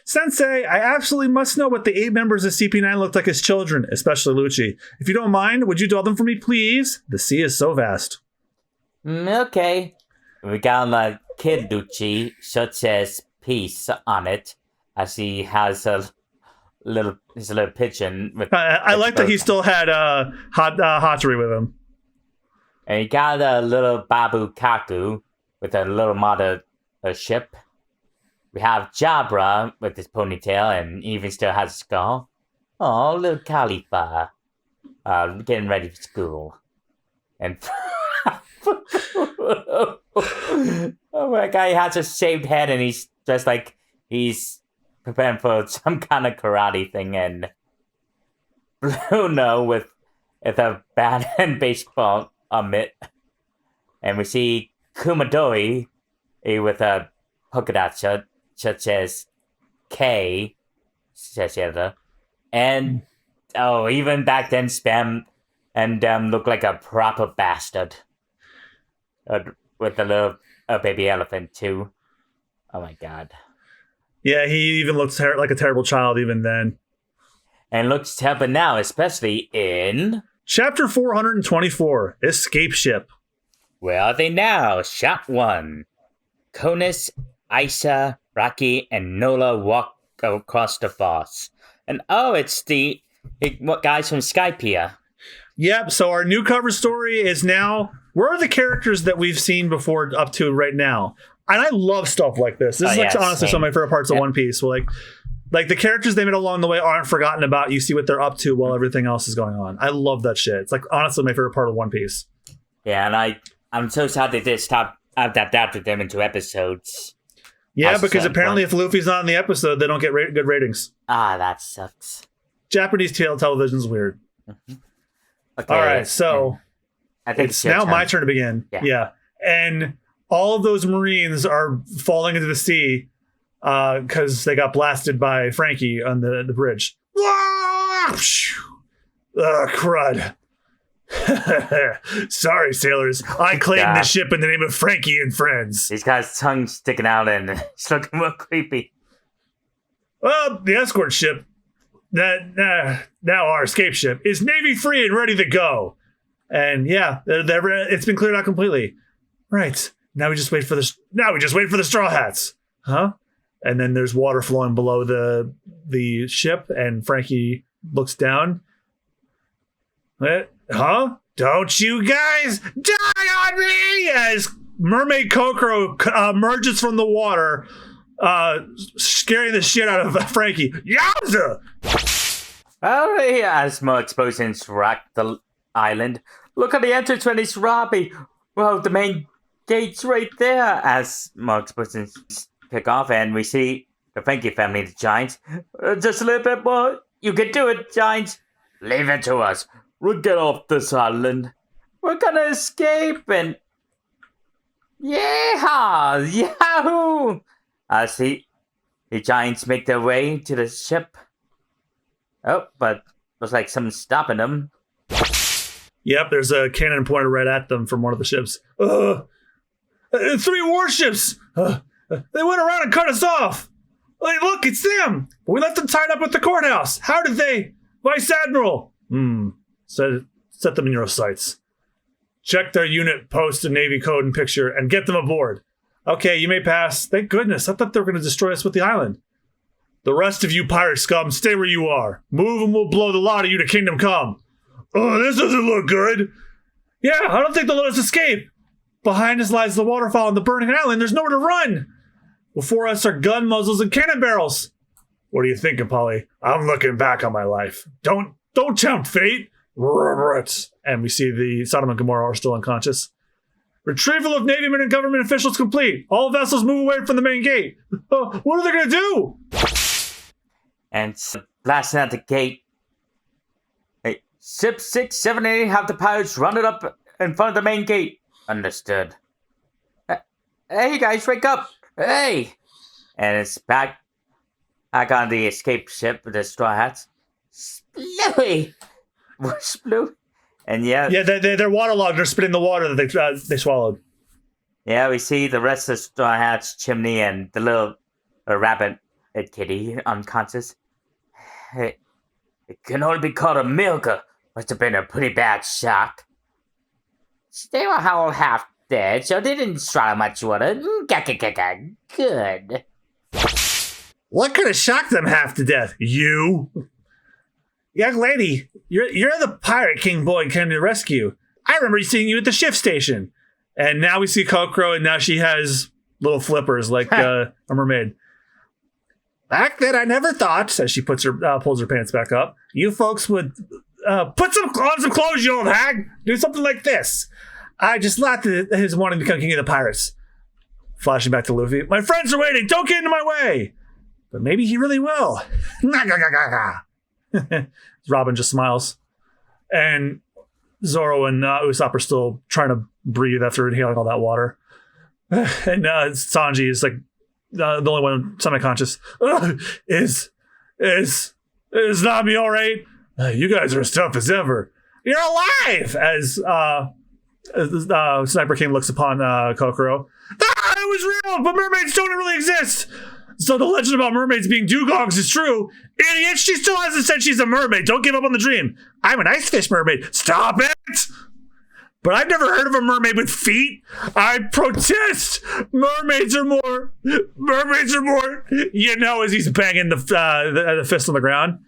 Sensei, I absolutely must know what the 8 members of CP9 looked like as children, especially Lucci. If you don't mind, would you draw them for me, please? The sea is so vast. Okay. We got a kid Lucci, shirt says peace on it, as he has a his little pigeon with. I like that he still had Hatori with him. And he got a little Babu Kaku with a little model ship. We have Jabra with his ponytail and even still has a skull. Oh, little Khalifa. Getting ready for school. And oh my god, he has a shaved head and he's dressed like he's preparing for some kind of karate thing. And Bruno with a bat and baseball mitt. And we see Kumadori with a polka dot shirt, such as K, says the other. And even back then, Spam and looked like a proper bastard. With a little baby elephant, too. Oh my god. Yeah, he even looks like a terrible child even then. And looks terrible now, especially in... Chapter 424, Escape Ship. Where are they now? Shot 1. Konus, Isa, Rocky, and Nola walk across the foss. And it's the guys from Skypiea. Yep, so our new cover story is now... Where are the characters that we've seen before up to right now? And I love stuff like this. This is honestly some of my favorite parts of One Piece. Well, like the characters they made along the way aren't forgotten about. You see what they're up to while everything else is going on. I love that shit. It's like honestly my favorite part of One Piece. Yeah, and I'm so sad they did stop adapting them into episodes. Yeah, because apparently if Luffy's not in the episode, they don't get good ratings. That sucks. Japanese television's weird. Mm-hmm. Okay, all right, so I think it's now my turn to begin. Yeah. And all of those Marines are falling into the sea because they got blasted by Frankie on the bridge. Crud. Sorry, sailors. I claimed the ship in the name of Frankie and friends. He's got his tongue sticking out and it's looking real creepy. Well, the escort ship, now our escape ship, is Navy free and ready to go. And yeah, it's been cleared out completely. Right. Now we just wait for the straw hats. Huh? And then there's water flowing below the ship, and Frankie looks down. Huh? Don't you guys die on me! As Mermaid Kokoro emerges from the water, scaring the shit out of Frankie. Yowza! As more explosions rock the island. Look at the entrance when it's Robbie. Well, the main gate's right there. As more explosions kick off, and we see the Frankie family, the Giants. Just a little bit more. You can do it, Giants. Leave it to us. We'll get off this island. We're gonna escape and... Yeah! Yahoo! See, the Giants make their way to the ship. Oh, but looks like someone's stopping them. Yep, there's a cannon pointed right at them from one of the ships. 3 warships! They went around and cut us off! Hey, look, it's them! We left them tied up at the courthouse! How did they? Vice Admiral! Set them in your sights. Check their unit, post, and Navy code and picture, and get them aboard. Okay, you may pass. Thank goodness, I thought they were going to destroy us with the island. The rest of you pirate scum, stay where you are. Move and we'll blow the lot of you to Kingdom Come. Oh, this doesn't look good. Yeah, I don't think they'll let us escape. Behind us lies the waterfall and the burning island. There's nowhere to run. Before us are gun muzzles and cannon barrels. What are you thinking, Polly? I'm looking back on my life. Don't tempt fate. And we see the Sodom and Gomorrah are still unconscious. Retrieval of Navymen and government officials complete. All vessels move away from the main gate. What are they going to do? And blasting at the gate. Hey, Ship 6, 7, 8 have the pirates run it up in front of the main gate. Understood. Hey guys, wake up! Hey! And it's back on the escape ship with the straw hats. Bluey! What's blue? And yeah, they're waterlogged. They're spitting the water that they swallowed. Yeah, we see the rest of Straw Hat's chimney and the little rabbit kitty unconscious. Hey, it can only be called a milker. Must have been a pretty bad shock. They were all half dead, so they didn't swallow much water. Good. What could have shocked them half to death? You? Young lady, you're the pirate king boy came to the rescue. I remember seeing you at the shift station. And now we see Kokoro, and now she has little flippers like a mermaid. Back then, I never thought, as she pulls her pants back up, you folks would put on some clothes, you old hag. Do something like this. I just laughed at his wanting to become king of the pirates. Flashing back to Luffy. My friends are waiting. Don't get into my way. But maybe he really will. Robin just smiles. And Zoro and Usopp are still trying to breathe after inhaling all that water. And Sanji is like the only one semi-conscious. Is Nami all right? You guys are as tough as ever. You're alive! As Sniper King looks upon Kokoro. It was real, but mermaids don't really exist. So the legend about mermaids being dugongs is true. Idiot, she still hasn't said she's a mermaid. Don't give up on the dream. I'm an ice fish mermaid. Stop it! But I've never heard of a mermaid with feet. I protest. Mermaids are more. You know, as he's banging the fist on the ground.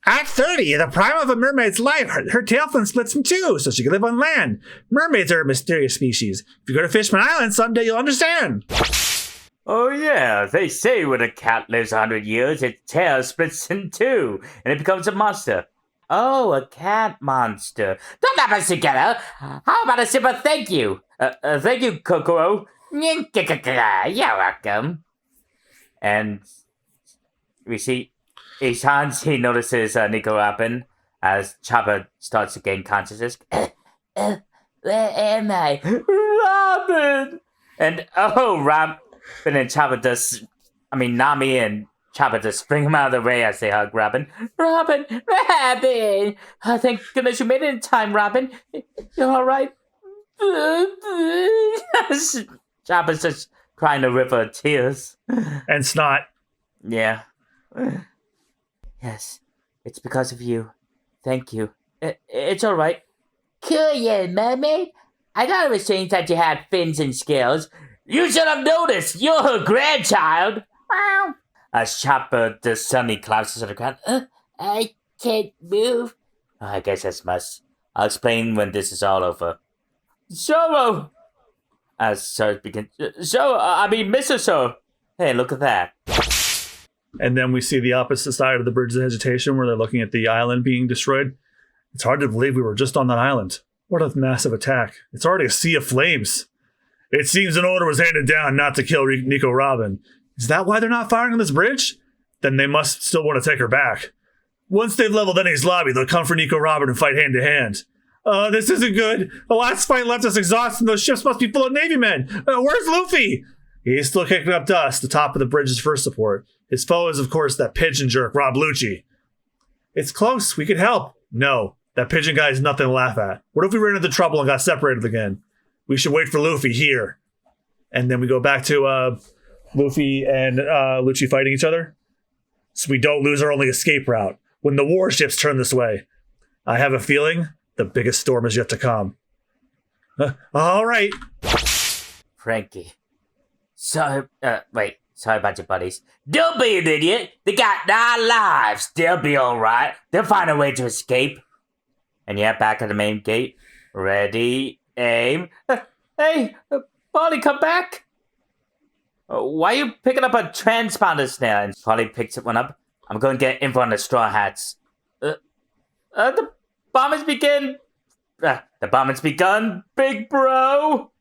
At 30, the prime of a mermaid's life, her tail fin splits in two, so she can live on land. Mermaids are a mysterious species. If you go to Fishman Island, someday you'll understand. Oh yeah, they say when a cat lives 100 years, its tail splits in two, and it becomes a monster. Oh, a cat monster. Don't have us together. How about a simple thank you? Thank you, Kokoro. You're welcome. And we see he notices Nico Robin as Chopper starts to gain consciousness. Where am I? Robin! And Robin and Chopper Nami and Chopper just spring him out of the way as they hug Robin. Robin! Oh, thank goodness you made it in time, Robin. You're alright? Chopper's just crying a river of tears. And snot. Yeah. Yes, it's because of you. Thank you. It's alright. Cool, you mermaid. I thought it was strange that you had fins and scales. You should have noticed. You're her grandchild. Wow. As Chopper does suddenly collapses on the ground. I can't move. I guess that's must. I'll explain when this is all over. Zoro! As Zoro begins. Mr. Zoro. Hey, look at that. And then we see the opposite side of the Bridge of Hesitation where they're looking at the island being destroyed. It's hard to believe we were just on that island. What a massive attack. It's already a sea of flames. It seems an order was handed down not to kill Nico Robin. Is that why they're not firing on this bridge? Then they must still want to take her back. Once they've leveled Eni's lobby, they'll come for Nico Robin and fight hand to hand. This isn't good. The last fight left us exhausted and those ships must be full of Navy men. Where's Luffy? He's still kicking up dust, the top of the bridge's first support. His foe is, of course, that pigeon jerk, Rob Lucci. It's close. We could help. No, that pigeon guy is nothing to laugh at. What if we ran into trouble and got separated again? We should wait for Luffy here. And then we go back to Luffy and Lucci fighting each other. So we don't lose our only escape route. When the warships turn this way, I have a feeling the biggest storm is yet to come. All right. Frankie. Sorry about your buddies. Don't be an idiot. They got 9 lives. They'll be alright. They'll find a way to escape. And yeah, back at the main gate. Ready, aim. Hey, Polly, come back. Why are you picking up a transponder snare? And Polly picks one up. I'm going to get info on the Straw Hats. The bombings begin. The bombing's begun, big bro.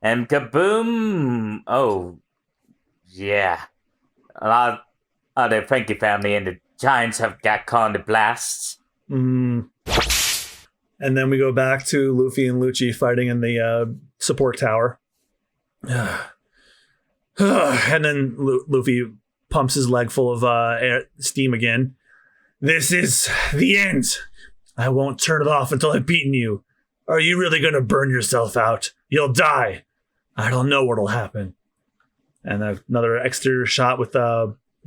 And kaboom! Oh, yeah. A lot of the Frankie family and the Giants have got caught in the blasts. And then we go back to Luffy and Lucci fighting in the support tower. And then Luffy pumps his leg full of steam again. This is the end. I won't turn it off until I've beaten you. Are you really going to burn yourself out? You'll die. I don't know what'll happen. And another exterior shot with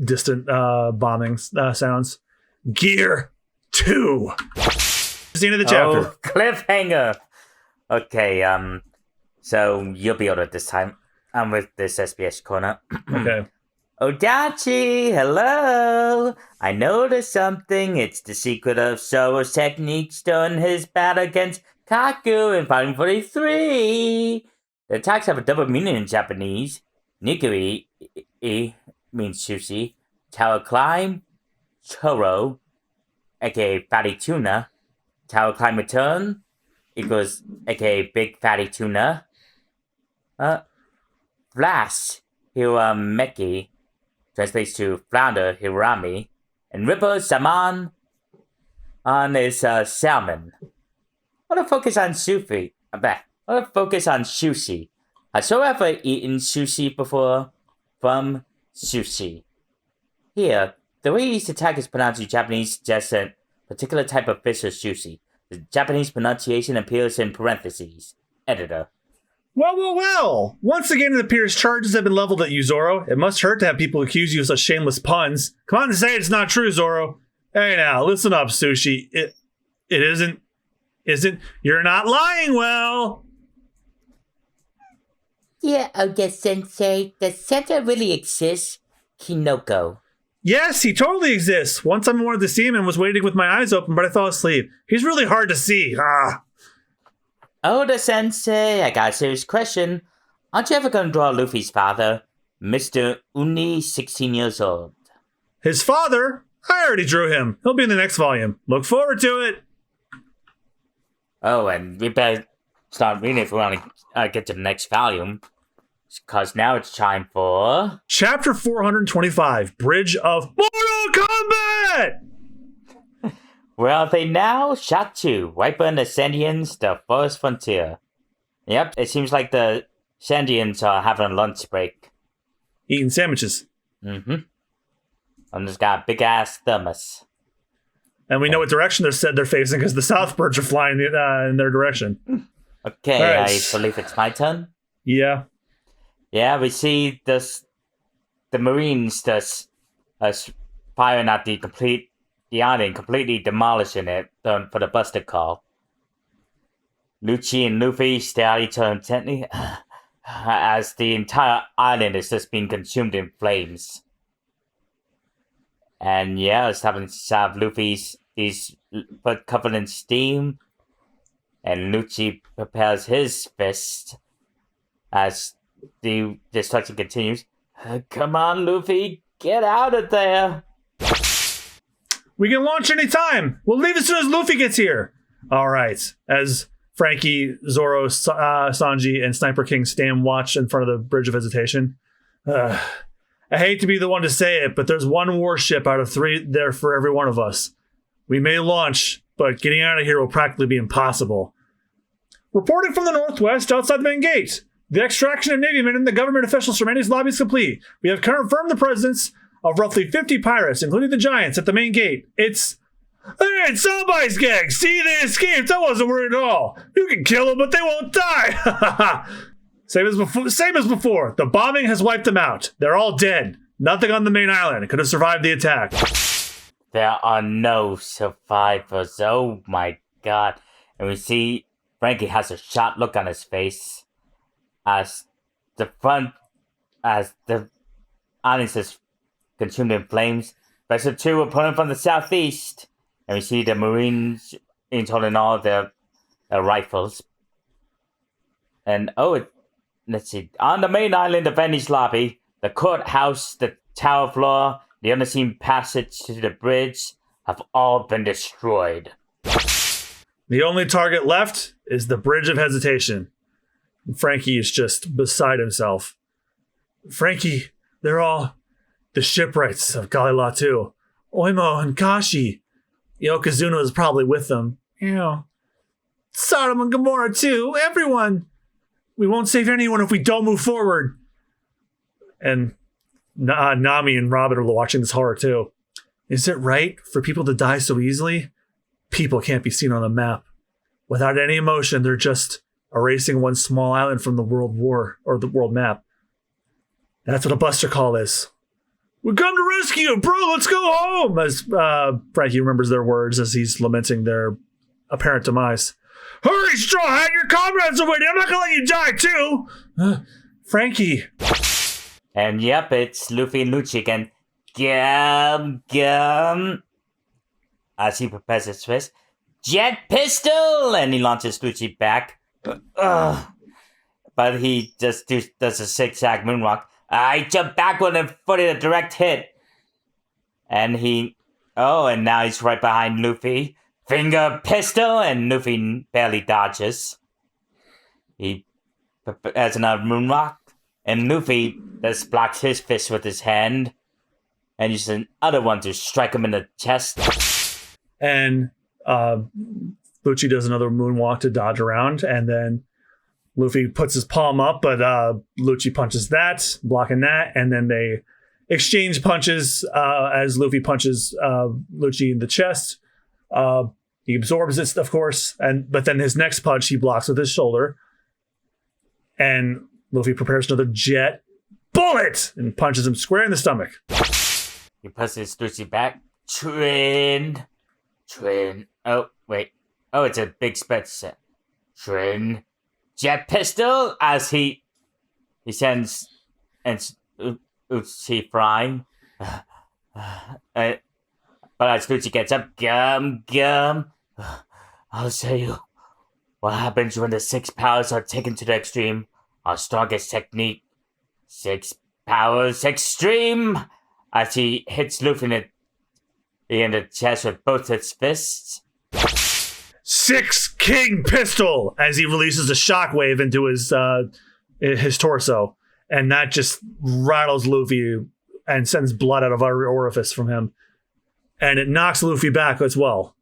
distant bombing sounds. Gear 2. It's the end of the chapter. Oh, cliffhanger. Okay, so you'll be on it this time. I'm with this SBS corner. Okay. Odachi, hello! I noticed something. It's the secret of Zoro's techniques during his battle against Kaku in Volume 43. The attacks have a double meaning in Japanese. Nigiri means sushi. Tower climb, choro, aka fatty tuna. Tower climb return equals aka big fatty tuna. Flash, Hirameki, translates to flounder, Hirami. And Ripple Saman is salmon. I want to focus on sushi. I want to focus on sushi. Has Zoro ever eaten sushi before? From sushi. Here, the way each attack is pronounced in Japanese suggests a particular type of fish or sushi. The Japanese pronunciation appears in parentheses. Editor. Well. Once again, it appears charges have been leveled at you, Zoro. It must hurt to have people accuse you of such shameless puns. Come on and say it's not true, Zoro. Hey now, listen up, Sushi. It isn't, you're not lying well. Yeah, Oda-sensei, does Santa really exist? Kinoko. Yes, he totally exists. Once I wanted to see him and was waiting with my eyes open, but I fell asleep. He's really hard to see. Oda-sensei, I got a serious question. Aren't you ever going to draw Luffy's father? Mr. Uni, 16 years old. His father? I already drew him. He'll be in the next volume. Look forward to it. Oh, and we better start reading if we want to get to the next volume. Because now it's time for... Chapter 425, Bridge of Mortal Kombat! Well, they now shot to Wiper and the Sandians, the forest frontier. Yep, it seems like the Sandians are having a lunch break. Eating sandwiches. Mm-hmm. And there's got a big-ass thermos. And we know what direction they're facing because the South birds are flying in their direction. Okay, right. I believe it's my turn. Yeah. Yeah, we see the Marines firing at the island, completely demolishing it for the Buster Call. Lucci and Luffy stare at each other intently as the entire island is just being consumed in flames. And yeah, it's having to have Luffy's foot covered in steam, and Lucci prepares his fist as the destruction continues. Come on, Luffy, get out of there! We can launch anytime. We'll leave as soon as Luffy gets here. All right. As Frankie, Zoro, Sanji, and Sniper King stand watch in front of the Bridge of Hesitation. I hate to be the one to say it, but there's one warship out of 3 there for every one of us. We may launch, but getting out of here will practically be impossible. Reporting from the northwest outside the main gate. The extraction of Navy men and the government officials from Andy's lobby is complete. We have confirmed the presence of roughly 50 pirates, including the giants, at the main gate. It's somebody's gang. See, they escaped. I wasn't worried at all. You can kill them, but they won't die. Same as before. The bombing has wiped them out. They're all dead. Nothing on the main island could have survived the attack. There are no survivors. Oh my god. And we see Frankie has a shocked look on his face as the island is consumed in flames. Vessel 2 are pulling from the southeast. And we see the Marines holding all their rifles. And let's see. On the main island of Annie's lobby, the courthouse, the tower floor, the unseen passage to the bridge have all been destroyed. The only target left is the Bridge of Hesitation. Frankie is just beside himself. Frankie, they're all the shipwrights of Galilatu. Oimo and Kashi. Yokozuna is probably with them. Sodom and Gomorrah too. Everyone. We won't save anyone if we don't move forward. And Nami and Robin are watching this horror too. Is it right for people to die so easily? People can't be seen on a map. Without any emotion, they're just erasing one small island from the world war or the world map. That's what a Buster Call is. We come to rescue you, bro. Let's go home. As Frankie remembers their words as he's lamenting their apparent demise. Hurry, Straw Hat! Your comrades are waiting. I'm not gonna let you die too. Frankie. And yep, it's Luffy and Lucci again. Gum. As he prepares his fist. Jet pistol! And he launches Lucci back. But he just does a zigzag moonwalk. I jump backward and avoided a direct hit. And and now he's right behind Luffy. Finger pistol, and Luffy barely dodges. He has another moonwalk, and Luffy just blocks his fist with his hand, and uses another one to strike him in the chest. And Lucci does another moonwalk to dodge around, and then Luffy puts his palm up, but Lucci punches that, blocking that, and then they exchange punches as Luffy punches Lucci in the chest. He absorbs it, of course, but then his next punch he blocks with his shoulder, and Luffy prepares another jet bullet and punches him square in the stomach. He pushes Lucci back. Twin. Oh, wait. Oh, it's a big spread set. Twin. Jet pistol as he sends and Lucci flying. But as Lucci gets up, gum. I'll show you what happens when the 6 powers are taken to the extreme. Our strongest technique. 6 powers extreme. As he hits Luffy in the chest with both his fists. 6 King Pistol as he releases a shockwave into his torso, and that just rattles Luffy and sends blood out of every orifice from him, and it knocks Luffy back as well.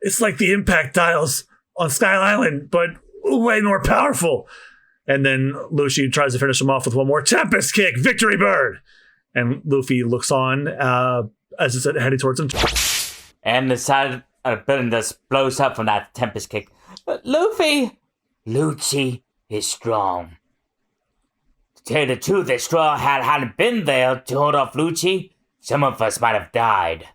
It's like the impact dials on Sky Island, but way more powerful. And then Lucci tries to finish him off with one more Tempest Kick, Victory Bird, and Luffy looks on as it's heading towards him. And the side of the building just blows up from that Tempest Kick. But Lucci is strong. To tell you the truth, if Straw Hat hadn't been there to hold off Lucci, some of us might have died.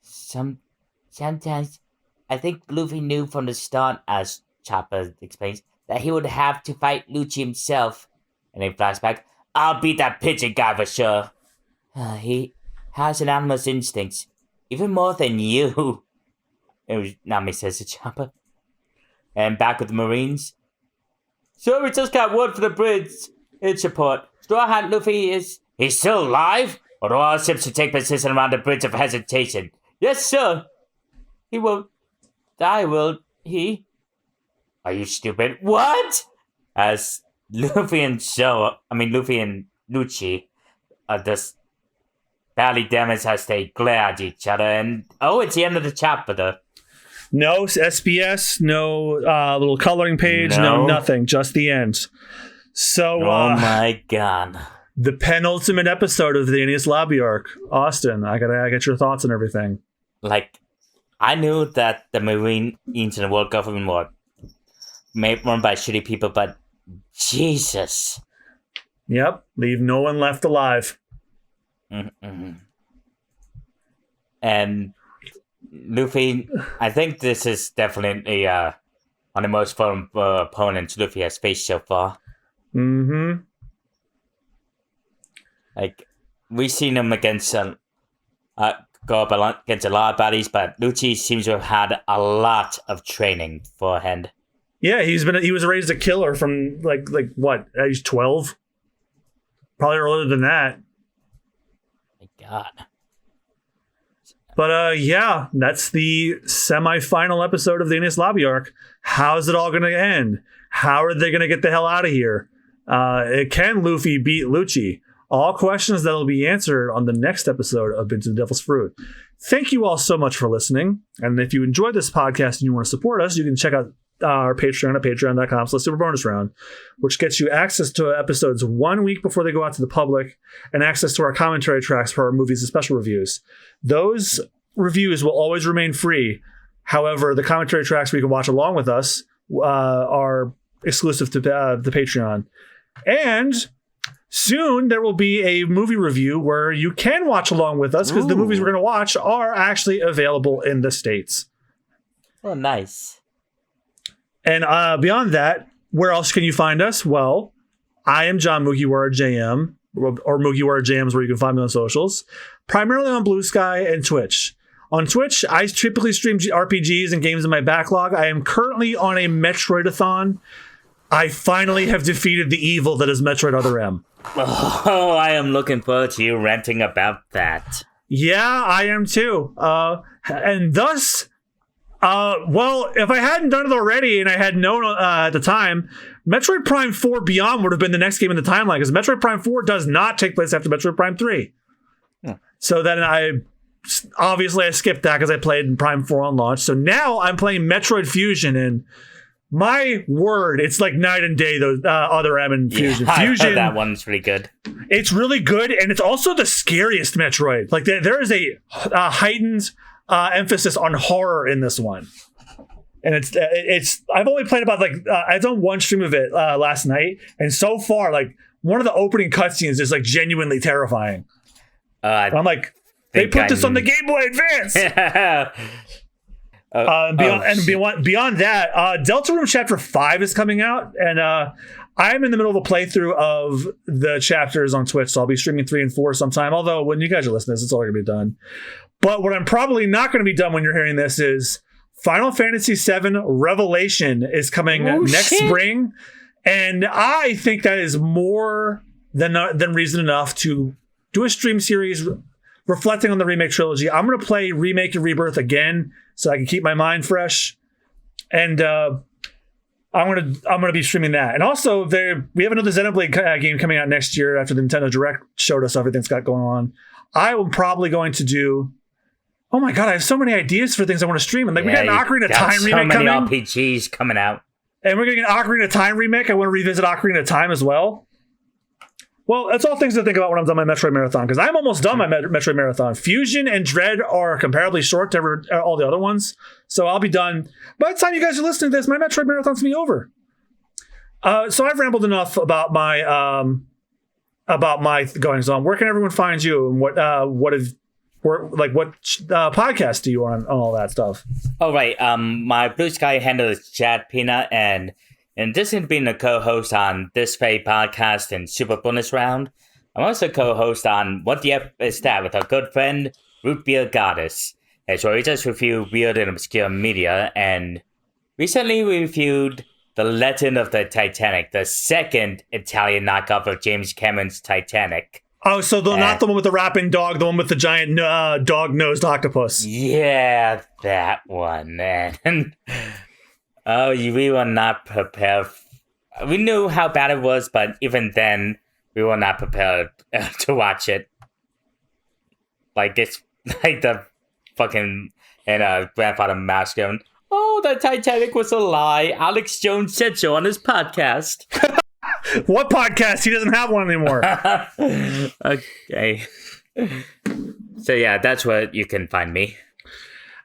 Sometimes, I think Luffy knew from the start, as Chopper explains, that he would have to fight Lucci himself. And in flashback, I'll beat that pigeon guy for sure. He has an animal's instincts. Even more than you. Nami says to Chopper. And back with the Marines. So we just got word for the bridge. It's report. Straw Hat Luffy he's still alive? Or do all ships should take position around the bridge of hesitation? Yes, sir. He won't die, will he? Are you stupid? What? As Luffy and Lucci are just barely damaged as they glare at each other, and it's the end of the chapter. No SBS, no little coloring page, no nothing, just the end. So, oh my god, the penultimate episode of the Enies Lobby arc, Austen. I gotta get your thoughts on everything. Like, I knew that the Marines and the world government were run by shitty people, but Jesus. Yep, leave no one left alive. Mm-mm. And Luffy, I think this is definitely one of the most fun opponents Luffy has faced so far. Mm-hmm. Like, we've seen him against go up against a lot of bodies, but Lucci seems to have had a lot of training beforehand. Yeah, he was raised a killer from like what, age 12? Probably earlier than that. My God. But yeah, that's the semi-final episode of the Enies Lobby arc. How's it all going to end? How are they going to get the hell out of here? Can Luffy beat Lucci? All questions that will be answered on the next episode of Into the Devil's Fruit. Thank you all so much for listening. And if you enjoyed this podcast and you want to support us, you can check out our Patreon at patreon.com/superbonusround, which gets you access to episodes 1 week before they go out to the public and access to our commentary tracks for our movies and special reviews. Those reviews will always remain free. However, the commentary tracks where you can watch along with us are exclusive to the Patreon. And soon there will be a movie review where you can watch along with us because the movies we're going to watch are actually available in the States. Oh, nice. And beyond that, where else can you find us? Well, I am John Mugiwara JM, or Mugiwara JM is where you can find me on socials, primarily on Blue Sky and Twitch. On Twitch, I typically stream RPGs and games in my backlog. I am currently on a Metroidathon. I finally have defeated the evil that is Metroid Other M. Oh, I am looking forward to you ranting about that. Yeah, I am too. And thus, well, if I hadn't done it already and I had known at the time, Metroid Prime 4 Beyond would have been the next game in the timeline, because Metroid Prime 4 does not take place after Metroid Prime 3. So then I skipped that because I played Prime 4 on launch. So now I'm playing Metroid Fusion, and my word, it's like night and day, those Other M and Fusion. Yeah, Fusion, that one's pretty good. It's really good, and it's also the scariest Metroid. Like there is a heightened emphasis on horror in this one. And it's I've only played about I've done one stream of it last night, and so far, like, one of the opening cutscenes is like genuinely terrifying. I'm like, they put this on the Game Boy Advance. Beyond that, Deltarune Chapter 5 is coming out, and I'm in the middle of a playthrough of the chapters on Twitch, so I'll be streaming 3 and 4 sometime. Although when you guys are listening to this, it's already going to be done. But what I'm probably not going to be done when you're hearing this is Final Fantasy VII Revelation is coming next spring, and I think that is more than reason enough to do a stream series reflecting on the remake trilogy. I'm going to play Remake and Rebirth again so I can keep my mind fresh, and I'm going to be streaming that. And also, we have another Xenoblade game coming out next year after the Nintendo Direct showed us everything's got going on. I am probably going to do. Oh my god, I have so many ideas for things I want to stream. And we got an Ocarina of Time remake coming. So many RPGs coming out. And we're getting an Ocarina of Time remake. I want to revisit Ocarina of Time as well. Well, that's all things to think about when I'm done my Metroid Marathon, because I'm almost done my Metroid Marathon. Fusion and Dread are comparably short to all the other ones. So I'll be done. By the time you guys are listening to this, my Metroid Marathon's going to be over. So I've rambled enough about my goings on. Where can everyone find you, and what podcast do you on all that stuff? Oh, right. My Blue Sky handle is Chad Peanut, and in addition to being a co-host on This Fay Podcast and Super Bonus Round, I'm also co-host on What the F Is That with our good friend, Root Beer Goddess. It's where we just review weird and obscure media, and recently we reviewed The Legend of the Titanic, the second Italian knockoff of James Cameron's Titanic. Oh, so not the one with the rapping dog, the one with the giant dog-nosed octopus. Yeah, that one, man. We were not prepared. We knew how bad it was, but even then, we were not prepared to watch it. Like, it's like the fucking grandfather mask going, "Oh, the Titanic was a lie. Alex Jones said so on his podcast." What podcast? He doesn't have one anymore. Okay. So yeah, that's where you can find me.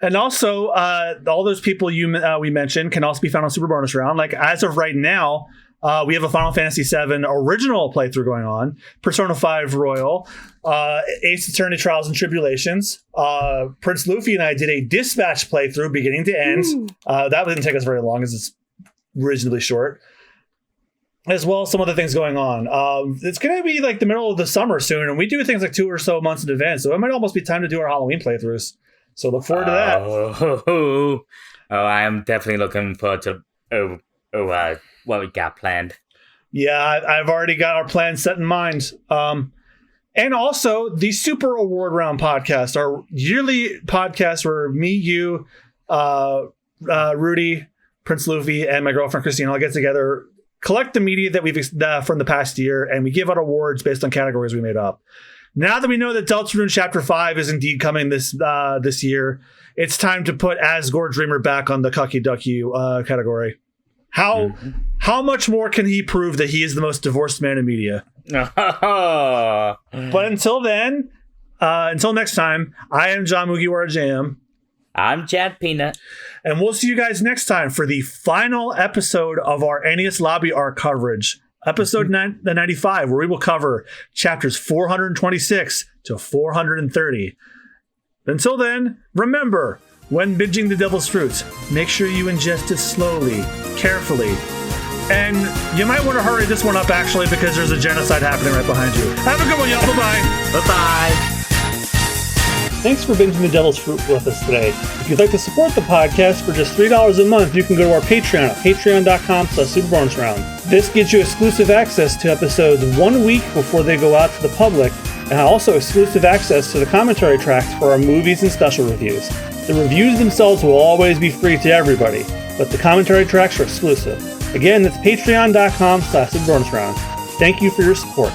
And also, all those people we mentioned can also be found on Super Bonus Round. Like, as of right now, we have a Final Fantasy VII original playthrough going on, Persona 5 Royal, Ace Attorney Trials and Tribulations. Prince Luffy and I did a Dispatch playthrough beginning to end. That didn't take us very long, as it's reasonably short. As well as some other things going on. It's going to be like the middle of the summer soon, and we do things like 2 or so months in advance, so it might almost be time to do our Halloween playthroughs. So look forward to that. Oh, I am definitely looking forward to what we got planned. Yeah, I've already got our plans set in mind. And also, the Super Award Round podcast, our yearly podcast where me, you, Rudy, Prince Luffy, and my girlfriend Christine all get together, collect the media that we've from the past year, and we give out awards based on categories we made up. Now that we know that Deltarune Chapter 5 is indeed coming this year, it's time to put Asgore Dreamer back on the Cucky Ducky category. How much more can he prove that he is the most divorced man in media? But until then, until next time, I am John Mugiwara JM. I'm Chad Peanut. And we'll see you guys next time for the final episode of our Ennius Lobby Arc coverage. Episode 95, where we will cover chapters 426 to 430. Until then, remember, when binging the devil's fruit, make sure you ingest it slowly, carefully, And you might want to hurry this one up, actually, because there's a genocide happening right behind you. Have a good one, y'all. Bye-bye. Bye-bye. Thanks for binging the Devil's Fruit with us today. If you'd like to support the podcast for just $3 a month, you can go to our Patreon at patreon.com/superbonusround. This gives you exclusive access to episodes 1 week before they go out to the public, and also exclusive access to the commentary tracks for our movies and special reviews. The reviews themselves will always be free to everybody, but the commentary tracks are exclusive. Again, that's patreon.com/superbonusround. Thank you for your support.